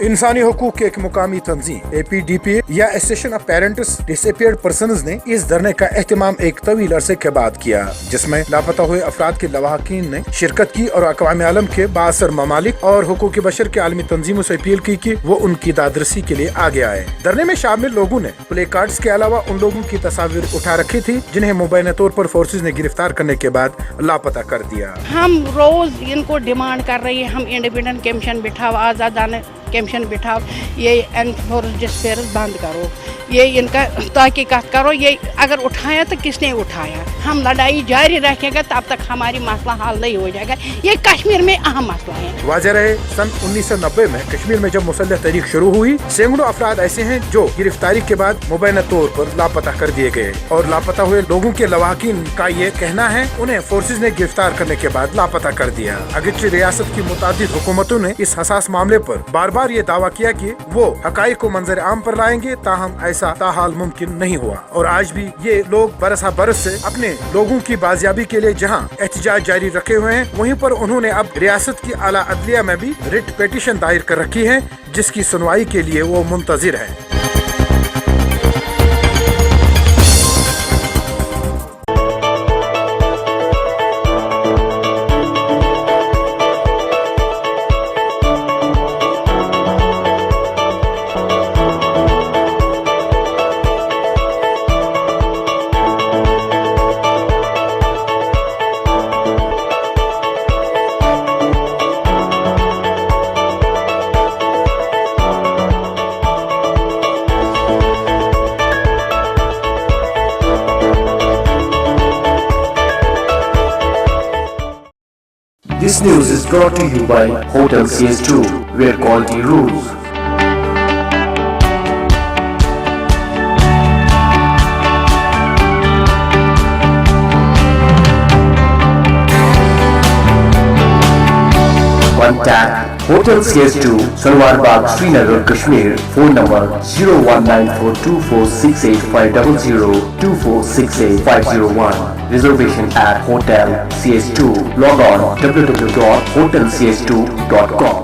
इंसानी हकूक के एक मुकामी तंजीम APDP या association of parents disappeared persons ने इस धरने का एहतमाम एक तवील अरसे के बाद किया, जिसमें लापता हुए अफराद के लवाहकीन ने शिरकत की और अक़वाम आलम के बासर ममालिक और हुकूक बशर के आलमी तंजीमों से अपील की कि वो उनकी दादरसी के लिए आगे आए। धरने में शामिल लोगों ने प्ले कार्ड्स के अलावा उन लोगों की तस्वीर उठा रखी थी जिन्हें मुबैना तौर पर फोर्सेज ने गिरफ्तार करने के बाद लापता कर दिया। हम रोज इनको डिमांड कर रही है, हम इंडिपेंडेंट कमीशन बिठाओ, आज़ादाना कमीशन बिठाओ, ये एनफोर्स डिसअपीयरेंस बंद करो, ये इनका तहकीकात करो, ये अगर उठाया तो किसने उठाया। हम लड़ाई जारी रखेंगे तब तक हमारी मसला हल नहीं हो जाएगा। ये कश्मीर में अहम मसला है। वाज़ेह रहे, सन 1990 में कश्मीर में जब मुसल्लह तहरीक शुरू हुई, सैकड़ों अफराद ऐसे हैं जो गिरफ्तारी के बाद मुबैना तौर पर लापता कर दिए गए और लापता हुए लोगों के लवाहकीन का ये कहना है उन्हें फोर्सेज ने गिरफ्तार करने के बाद लापता कर दिया। अगरचे रियासत की मुतादिद हुकूमतों ने इस हसास मामले पर बार बार ये दावा किया कि वो हकाइक को मंजर आम पर लाएंगे, ताहम ऐसा ताहाल मुमकिन नहीं हुआ और आज भी ये लोग बरस बरस से अपने लोगों की बाजियाबी के लिए जहां एहतजाज जारी रखे हुए हैं, वहीं पर उन्होंने अब रियासत की आला अदलिया में भी रिट पिटीशन दायर कर रखी है, जिसकी सुनवाई के लिए वो मुंतजिर है। This news is brought to you by Hotel CS2, where quality rules. Contact Hotel CS2, Srinagar, Srinagar, Kashmir. Phone number 0194246850 2468 Reservation at Hotel CS2. Log on www.hotelcs2.com.